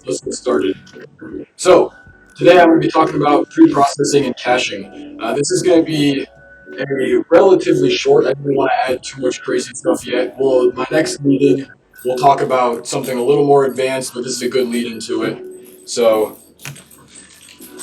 Let's get started. So, today I'm going to be talking about pre-processing and caching. This is going to be a relatively short. I don't want to add too much crazy stuff yet. Well, my next meeting, we'll talk about something a little more advanced, but this is a good lead into it. So,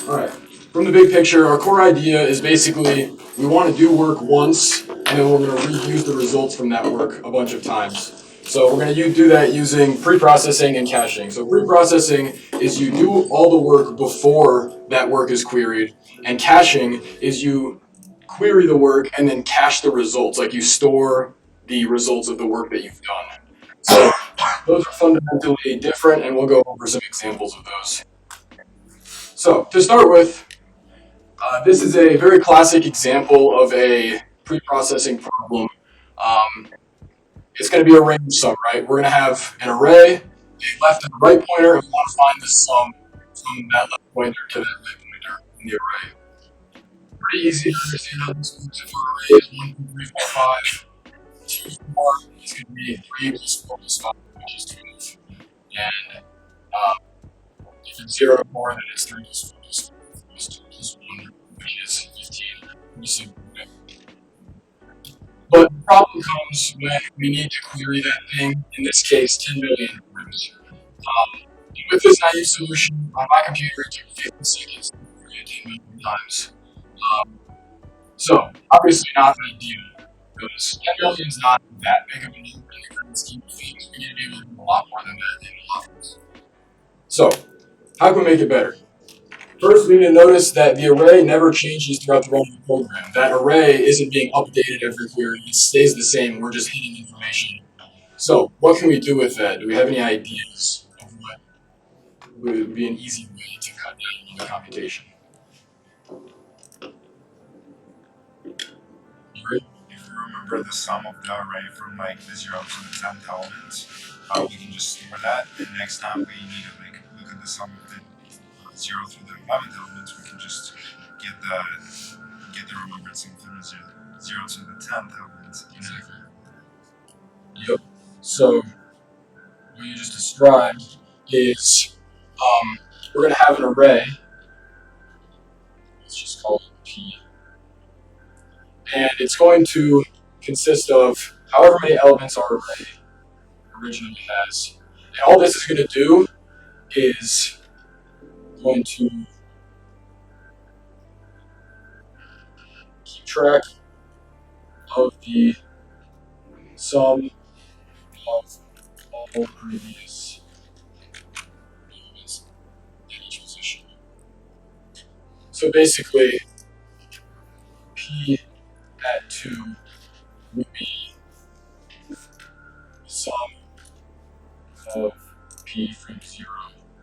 all right. From the big picture, our core idea is basically we want to do work once, and then we're going to reuse the results from that work a bunch of times. So we're going to do that using pre-processing and caching. So pre-processing is you do all the work before that work is queried, and caching is you query the work and then cache the results, like you store the results of the work that you've done. So those are fundamentally different, and we'll go over some examples of those. So to start with, this is a very classic example of a pre-processing problem. Um, it's going to be a range sum, right? We're going to have an array, a left and a right pointer, and we want to find the sum from that left pointer to that right pointer in the array. Pretty easy to understand how this works. If our array is 1, 2, 3, 4, 5, 2, 4, it's going to be 3 plus 4 plus 5, which is 12. And if it's 0 or more, then it's 3 plus 4 plus 4 plus 2 plus 1, which is 15. Pretty simple. But the problem comes when we need to query that thing, in this case, 10 million times. With this naive solution on my computer, it took 50 seconds to query it 10 million times. So, obviously not ideal, because 10 million is not that big of a number in the grand scheme of things. We need to be able to do a lot more than that in a lot of ways. So, how can we make it better? First, we need to notice that the array never changes throughout the run of the program. That array isn't being updated every query. It stays the same. We're just hitting information. So what can we do with that? Do we have any ideas of what would be an easy way to cut down on the computation? If you remember the sum of the array from like the 0 to the 10th elements, we can just store that, and next time we need to like look at the sum of the 0 through the 11th elements, we can just get the remembered sum from the 0 to the 10th elements. Exactly. Yep. So what you just described is we're going to have an array. Let's just call it P. And it's going to consist of however many elements our array originally has. And all this is going to do is going to keep track of the sum of all previous elements at each position. So basically, P at 2 would be the sum of P from 0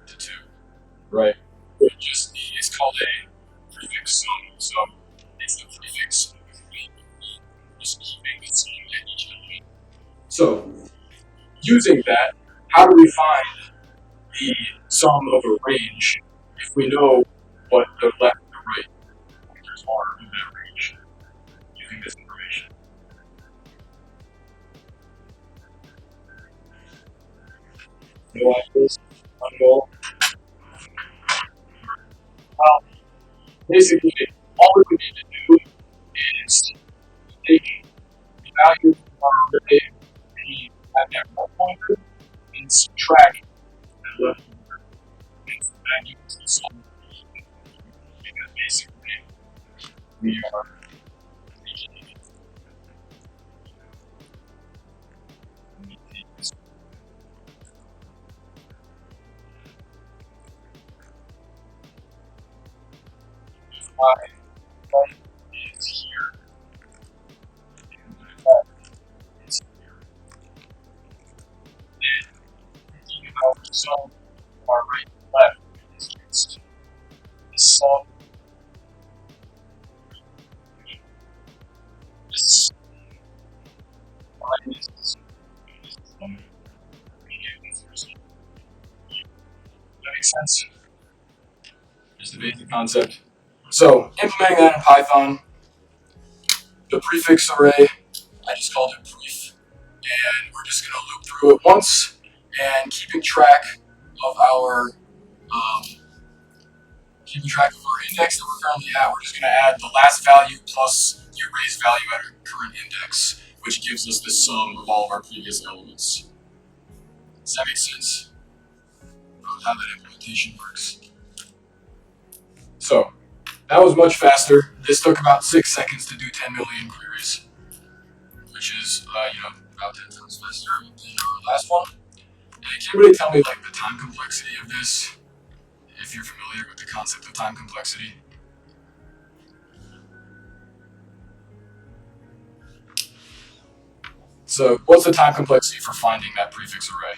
to 2, right? It just it's called a prefix sum, so it's the prefix of just keeping the sum at each element. So, using that, how do we find the sum of a range if we know what the left and the right pointers are in that range using this information? No ideas? One goal? Well, basically, all we need to do is take the value of our array P at that right pointer and subtract that left pointer. And that gives us the sum. Because basically, we are making it. If my right is here, and my left is here, then thinking about the sum of our right and left is just the sum. This line is the sum. That makes sense? Just the basic concept. So implementing that in Python, The prefix array, I just called it pref, and we're just going to loop through it once, and um, keeping track of our index that we're currently at. We're just going to add the last value plus the array's value at our current index, which gives us the sum of all of our previous elements. Does that make sense? How that implementation works. So that was much faster. This took about 6 seconds to do 10 million queries, which is about 10 times faster than our last one. And can anybody tell me like the time complexity of this? If you're familiar with the concept of time complexity. So what's the time complexity for finding that prefix array?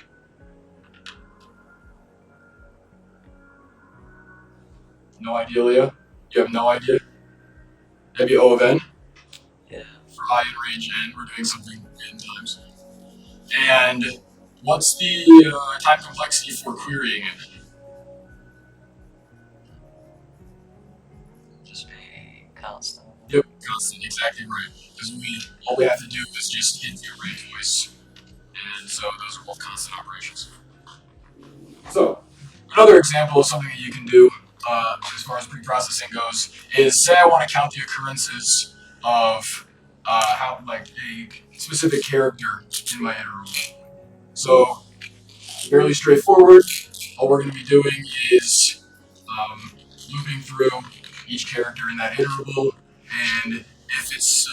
No idea, Leah? You have no idea? Maybe O of n? Yeah. For I in range n, we're doing something n times. And what's the time complexity for querying it? Just be constant. Yep, constant, exactly right. Because all we have to do is just hit the array twice. And so those are both constant operations. So another example of something that you can do as far as preprocessing goes is say I want to count the occurrences of how like a specific character in my interval. So fairly straightforward. All we're going to be doing is looping through each character in that interval, and if it's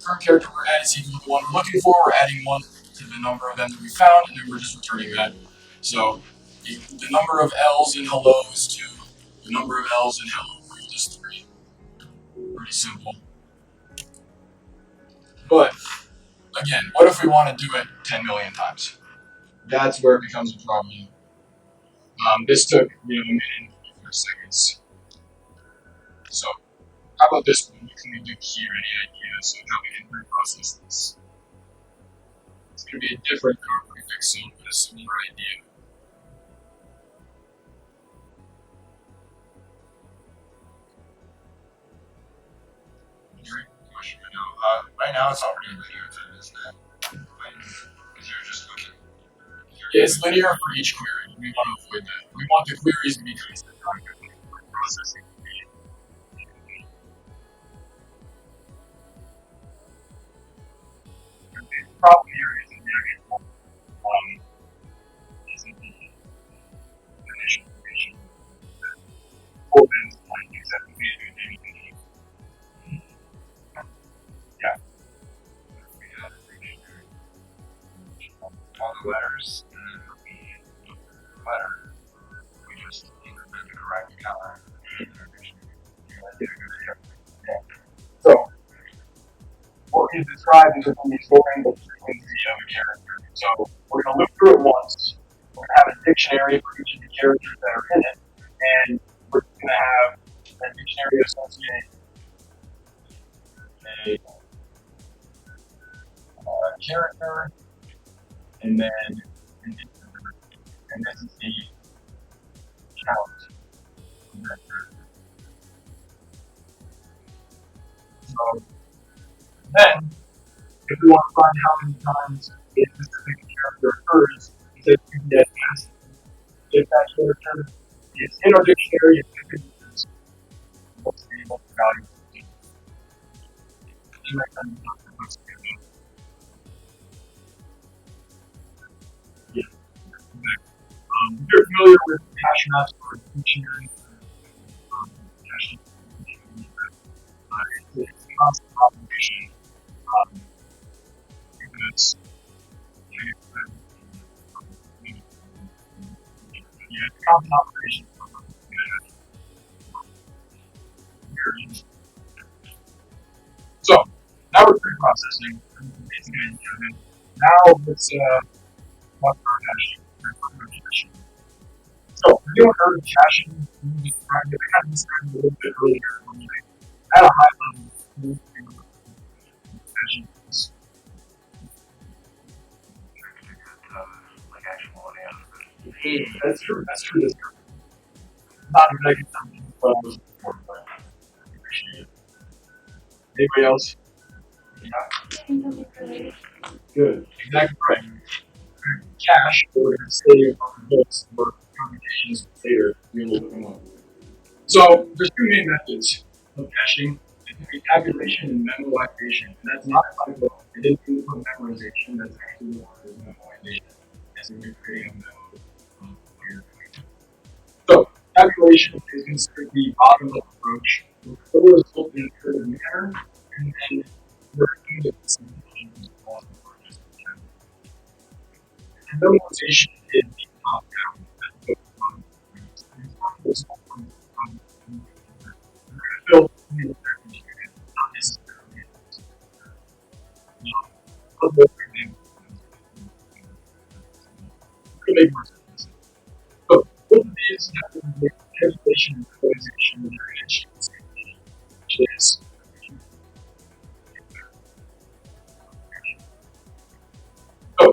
current character we're adding is equal to the one we're looking for, we're adding one to the number of them that we found, and then we're just returning that. So the number of L's in hello is 2. The number of L's in hello is 3. Pretty simple. But again, what if we want to do it 10 million times? That's where it becomes a problem. This took a minute and 4 seconds. So how about this one? What can we do here? Any ideas of how we can reprocess this? It's going to be a different prefix zone, but a similar idea. Great question. Right now it's already linear time, isn't it? Because you're just looking. Yeah, it's linear for each query. We want to avoid that. We want the queries to be constant time for processing. The problem here is the actual isn't the initial information that opens like exactly anything. Yeah. We have all the letters, and then the letter, we just increment the correct color in our dictionary. So, what we've described is going to be storing the frequency of a character. So, we're going to loop through it once. We're going to have a dictionary for each of the characters that are in it, and we're going to have that dictionary associate a character, and then and this is the count of that character. So then, if we want to find how many times a specific character occurs, we say that if that character is in our dictionary, it is what's the value. Yeah. If you're familiar with hash maps or dictionary, hash it's a constant operation because yeah, it's a constant operation. So now we're pre-processing. Now let's talk about caching. So have you ever heard of caching? We kind of described it a little bit earlier. At a high level, caching is Like actual audio. that's true. That's true. That's true. Not exactly something, but I was important, but I appreciate it. Anybody else? Good. Exactly right. Cache, we're going to save on the books for computations later. Be a little bit more. So there's two main methods of caching. It can be tabulation and memoization. And that's not a typo. I didn't mean to put memorization. That's actually what is memoization. As in you're creating a memo for your tweet. So tabulation is considered the bottom-up approach. We store the result in a coded manner, and then we're doing the simplification of the process. Memoization is the top-down. That's the result from built in not necessarily other examples could make more sense. So both of these have to do with calculation and visualization of their initials, which is so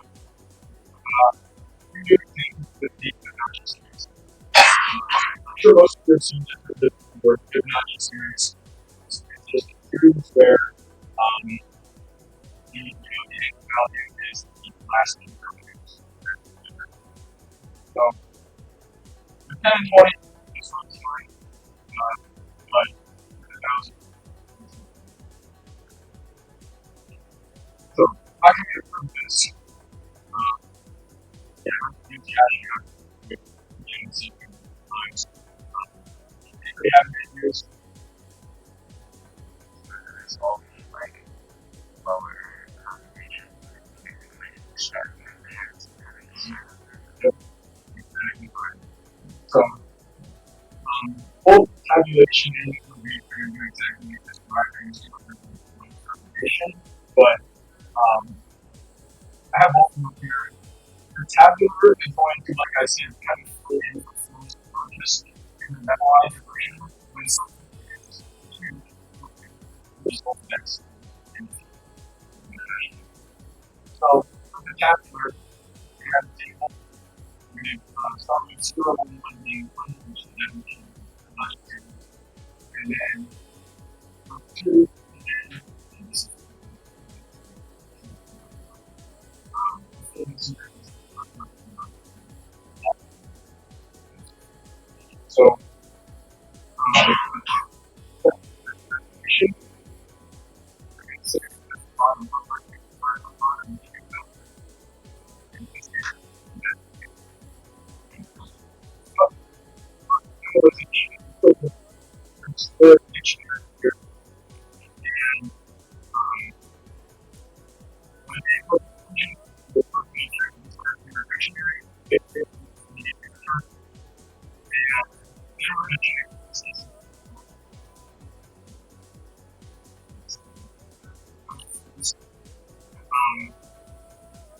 we do things with the Fibonacci series. I'm sure most of you have seen the word Fibonacci series. It's just a series where the value is the last number of values. So the 10 and 20 is sort of fine, but the 1,000. So I can confirm this. Yeah, we caching out with times. If we have videos, It's all like lower combination, extract exactly right. So both tabulation and we're going to do exactly as described in but I have both of them here. The tabular is going to, like I said, kind of fill in the forms of purchase in the memoized version when something is to result next. So for the tabular, we have a table. We start with 0 and 1 being 1, which is definition of last table. And then for 2, and this is so definition, so bottom bottom, and this is the dictionary here. And when they put in the feature in the dictionary, it needed to turn and dictionary.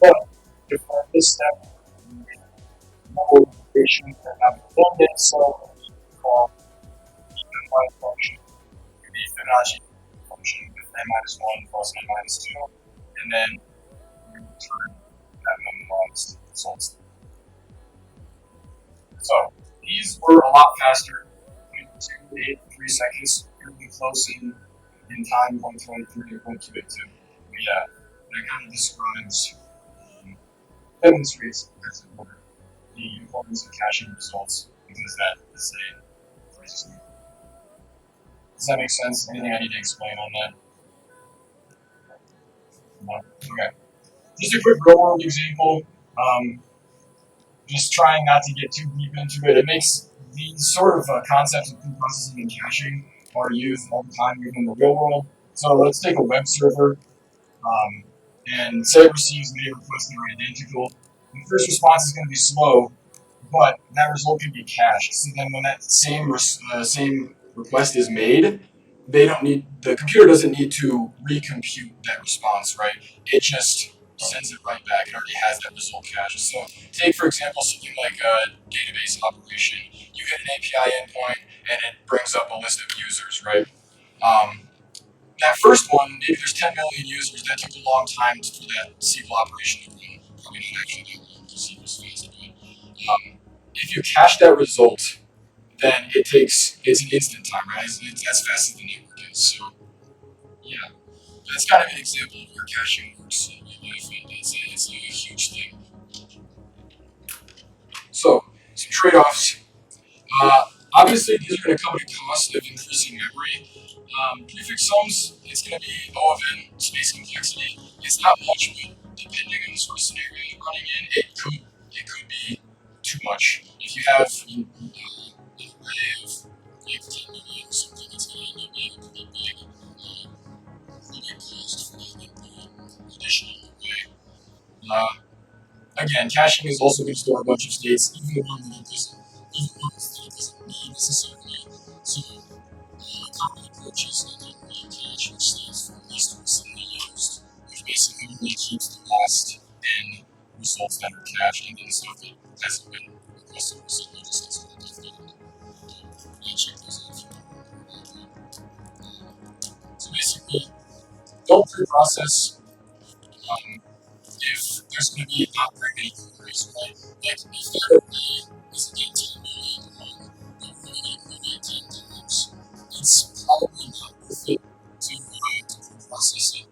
But to find this step, no patient that have abundant so called even y function, the Fibonacci function with n minus 1 plus n minus 2, and then we return that normalized results. So these were a lot faster, 0.283 seconds, really close in time, 123 to 122. But yeah, that kind of describes, demonstrates, as it were, the importance of caching results because that is a phrase. Does that make sense? Anything I need to explain on that? No? Okay. Just a quick real world example. Um, just trying not to get too deep into it. It makes these sort of concepts of preprocessing and caching are used all the time within the real world. So let's take a web server and say it receives many requests that are identical. The first response is going to be slow, but that result can be cached. So then when that same request is made, they don't need the computer doesn't need to recompute that response, right? It just sends it right back. It already has that result cached. So take for example something like a database operation. You get an API endpoint and it brings up a list of users, right? Um, that first one, maybe there's 10 million users. That took a long time for that SQL operation to run. Probably not actually that long because SQL's fast, but if you cache that result, then it's an instant time, right? It's as fast as the network is. So yeah, that's kind of an example of where caching works in real life, and it's a huge thing. So, some trade-offs. Obviously, these are going to come at a cost of increasing memory. Prefix sums, it's going to be O of n space complexity. It's not much, but depending on the sort of scenario you're running in, it could be too much. If you have an array of like 10 million something, it's going to end up being pretty big. Really cost for the additional array. Again, caching is also going to store a bunch of states, even one that it doesn't, even ones that it doesn't need necessarily. So, common approaches like in cache, which stands for least recently used, which basically only keeps the last n results that are cached, and then stuff that hasn't been requested recently just gets left in. And check those out if you want. So basically, don't pre-process. Um, if there's going to be not very many queries, right? Like if that array is again 10 million long, but we're going to include it 10 times, it's probably not worth it to process it.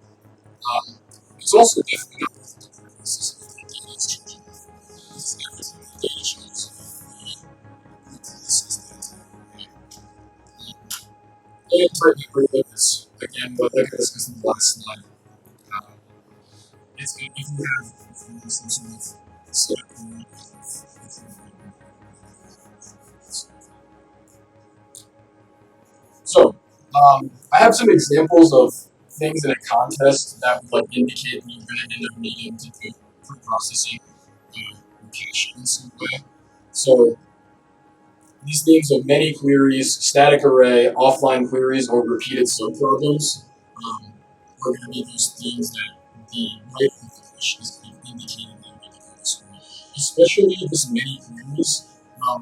It's also definitely not worth it to process it if the data is changing. Because every time the data changes, we process that array. And part of like this, again, but like I discussed in the last slide, um, it's if you have some sort of setup and so, I have some examples of things in a contest that would like indicate that you're going to end up needing to do pre-processing cache in some way. So these things are many queries, static array, offline queries, or repeated subproblems are going to be those things that the writer of the question is indicating that you need to do this way. Especially this many queries.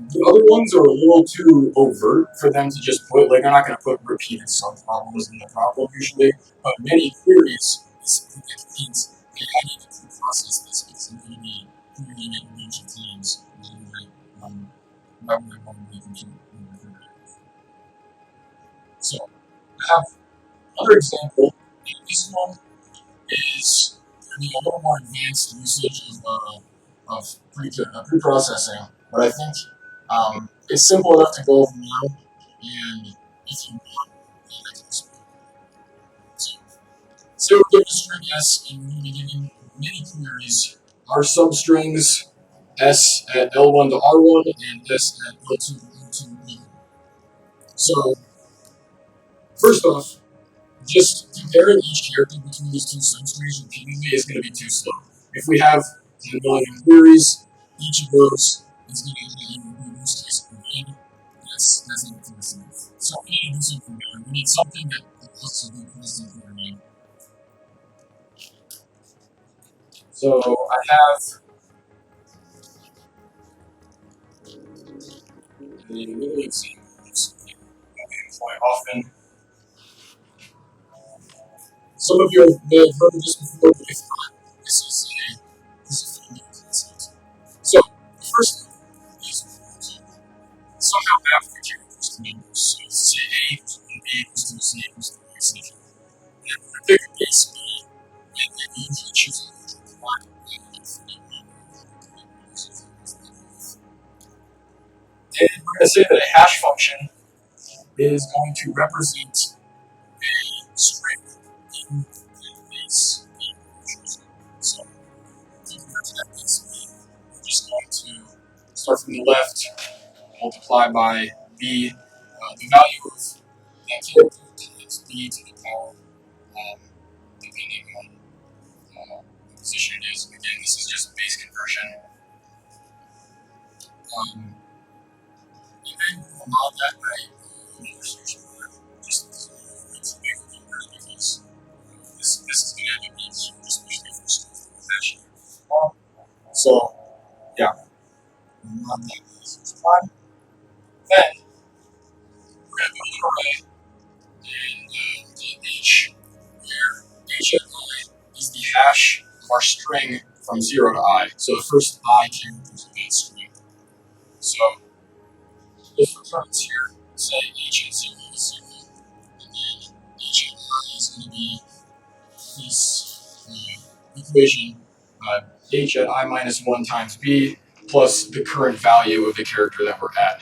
The other ones are a little too overt for them to just put, like, they're not going to put repeated subproblems in the problem usually, but many queries is something that means, hey, I need to pre-process this because I'm going to be querying it a bunch of times. Right when I want to be compute. So, I have another example. This one is going to be a little more advanced usage of pre-processing, but I think it's simple enough to go over now, and if you want, then I can explain. So, say we're given a string S, and we're going to be given many queries. Our substrings S at L1 to R1 and S at L2 to L2. So, first off, just comparing each character between these two substrings repeatedly is going to be too slow. If we have 10 million queries, each of those is going to be in this case again. That's not fast enough. So we need to do something better. We need something that lets us do constant querying. So I have a little example of something that we employ often. Some of you may have heard of this before, but if not, this is a new concept. So the first thing is to somehow map the characters to numbers. So say A equals 1, B equals 2, C equals 3, etc. And when I pick a base B, and then usually choose a neutral plot, and then for the and we're going to say that a hash function is going to represent a string in that base B. So if you were to that base B, we're just going to start from the left, multiply by B, the value of that character times B to the power, um, depending on what position it is. Again, this is just base conversion. And then we'll mod that by another search word, just to make it convert because this is going to end up being huge, especially for stuff like fashion. So, yeah, we'll mod that by search one. Then we're going to build an array and the H, where H at I is the hash of our string from 0 to I. So the first I characters of that string. So if returns here, say H at 0 is 0, and then H at I is going to be this equation h at I minus 1 times b plus the current value of the character that we're at,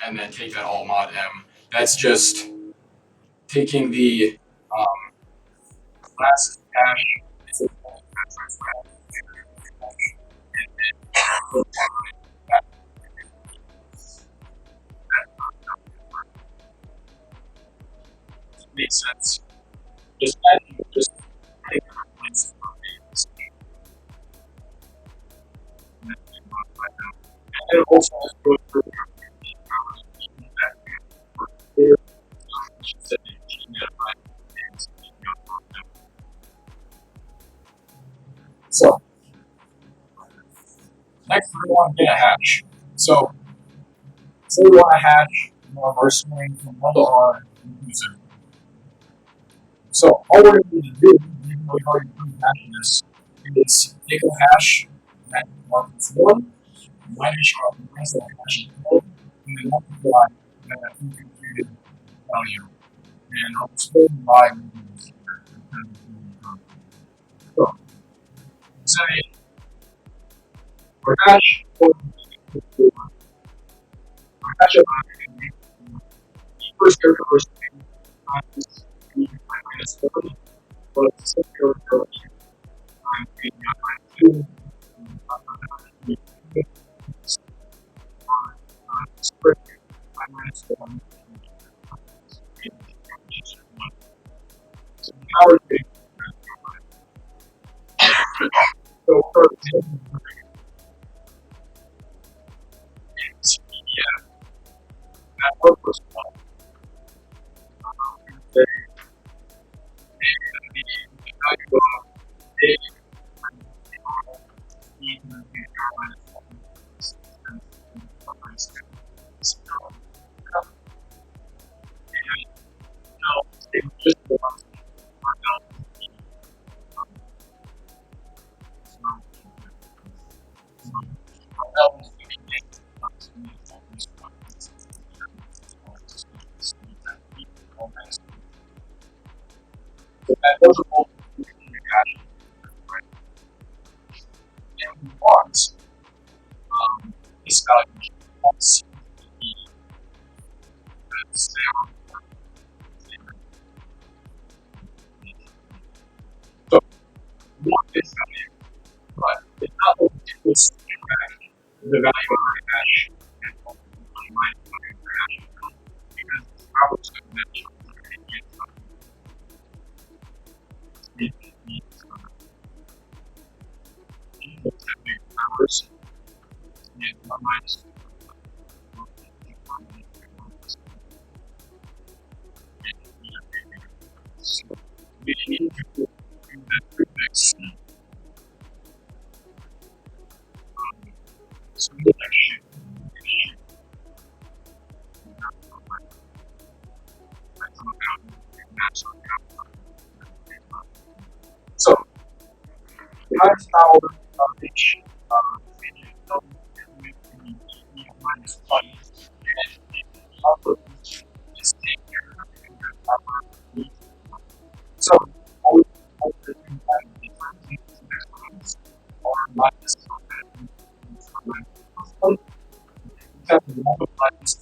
and then take that all mod m. That's just taking the last hash. Makes sense. Just adding, just take the points from and then also go through that so next we want to get a hash. So say we want a hash of our string from 1 to r inclusive. So all we're going to need to do, even though we've already proved hashing this, is take a hash at r plus 1 minus that hash equal, and then multiply that computed value. And I'll explain why we do this here. So say our hash of first character of our string is minus 1, but the second character of minus 2, spread by minus 1. So now we're getting so for example, yeah, that work was one. The value of a just the one so that those are both cash and bonds. This value wants so we want this value, but it's not what we the value of our hash and minus the hash because our dimension powers and minus so we need to do that prefix so we so that's our each minus 1 and output is taken so all the things that different things or minus one have to multiply this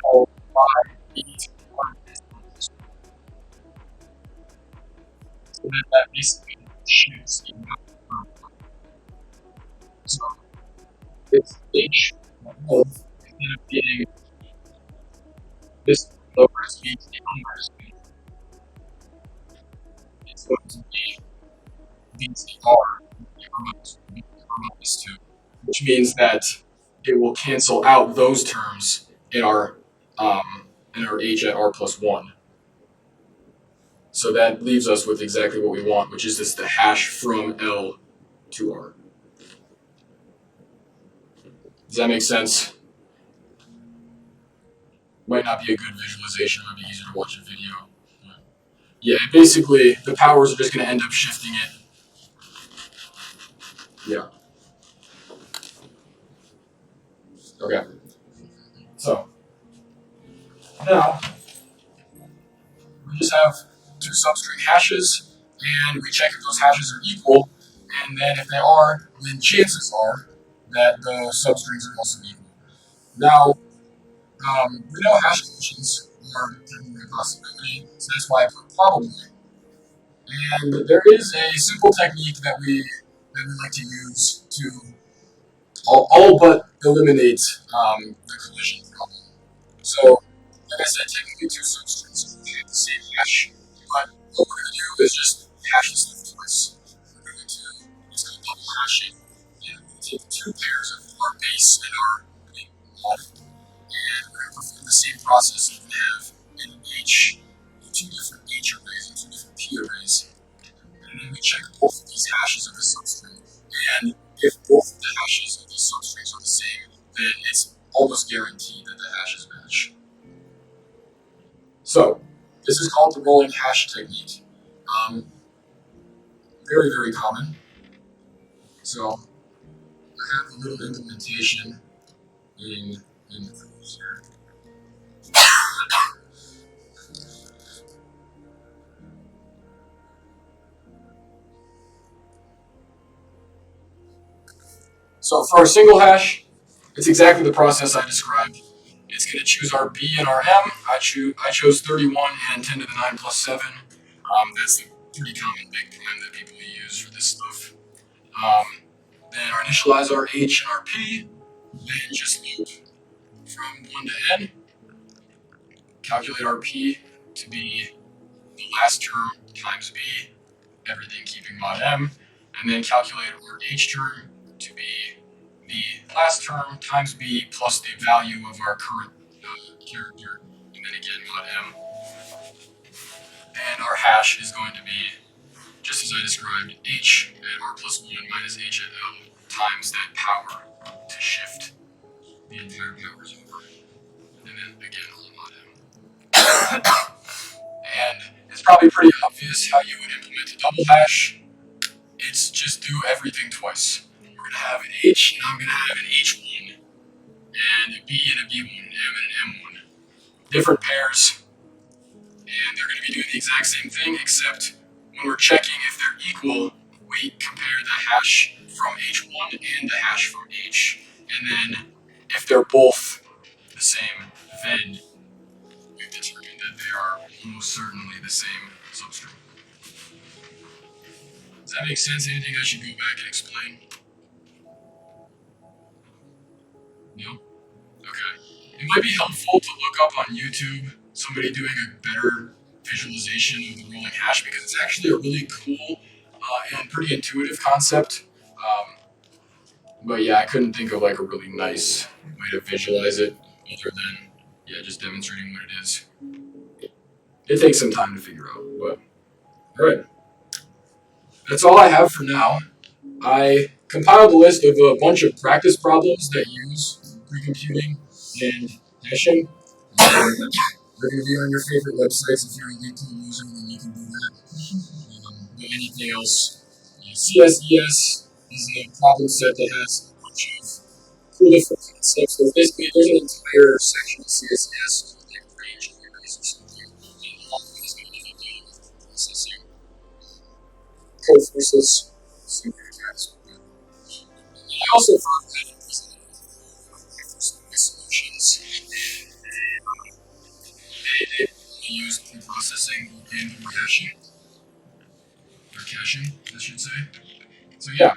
all by each one. So that basically shoots in so it's h of instead of being this lower speed to the higher speed, it's going to be dtr from these two, which means that it will cancel out those terms in our h at r plus 1. So that leaves us with exactly what we want, which is this the hash from L to R. Does that make sense? Might not be a good visualization, it might be easier to watch a video. Yeah, basically the powers are just going to end up shifting it. Yeah. Okay. So now we just have two substring hashes, and we check if those hashes are equal. And then if they are, then chances are that the substrings are also equal. Now, we know hash functions are definitely a possibility, so that's why I put probably. And there is a simple technique that we like to use to all but eliminate the collision problem. So, like I said, technically two substrings have the same hash, but what we're going to do is just hash this stuff twice. We're going to it's called double hashing, and we're going to take two pairs of our base and our mod, and we're going to perform the same process that we have in H, two different H arrays and two different P arrays. And then we check both of these hashes of the substring. And if both of the hashes of these substrings are the same, then it's almost guaranteed that the hashes match. So, this is called the rolling hash technique. Very, very common. So, I have a little implementation in, in the code here. So, for a single hash, it's exactly the process I described. It's going to choose our B and our M. I chose 31 and 10 to the 9 plus 7. That's the pretty common big prime that people use for this stuff. Um, then our initialize our H and our P. Then just loop from 1 to N. Calculate our P to be the last term times B, everything keeping mod M. And then calculate our H term to be the last term times B plus the value of our current character. And then again mod M. And our hash is going to be, just as I described, H at R plus 1 minus H at L times that power to shift the entire powers over. And then again, all mod M. And it's probably pretty obvious how you would implement a double hash. It's just do everything twice. We're going to have an H, and I'm going to have an H1, and a B and a B1, an M and an M1. Different pairs, and they're going to be doing the exact same thing, except when we're checking if they're equal, we compare the hash from H1 and the hash from H. And then if they're both the same, then we've determined that they are almost certainly the same substring. Does that make sense? Anything I should go back and explain? No? Okay. It might be helpful to look up on YouTube somebody doing a better visualization of the rolling hash because it's actually a really cool and pretty intuitive concept. But yeah, I couldn't think of like a really nice way to visualize it other than just demonstrating what it is. It takes some time to figure out, but all right, that's all I have for now. I compiled a list of a bunch of practice problems that use pre-computing and hashing. They're going to be on your favorite websites. If you're a LinkedIn user, then you can do that. But anything else, CSES is a problem set that has a bunch of cool different concepts. So basically, there's an entire section of CSES, like range queries or something, and all of it is going to be dealing with processing code versus super attacks. I also found that it was solutions. They only use preprocessing and caching, I should say. So yeah,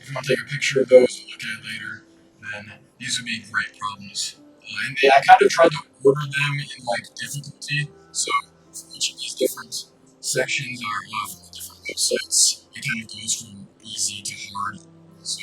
if you want to take a picture of those and look at it later, then these would be great problems. I kind of tried to order them in like difficulty. So for each of these different sections are from the different websites. It kind of goes from easy to hard. So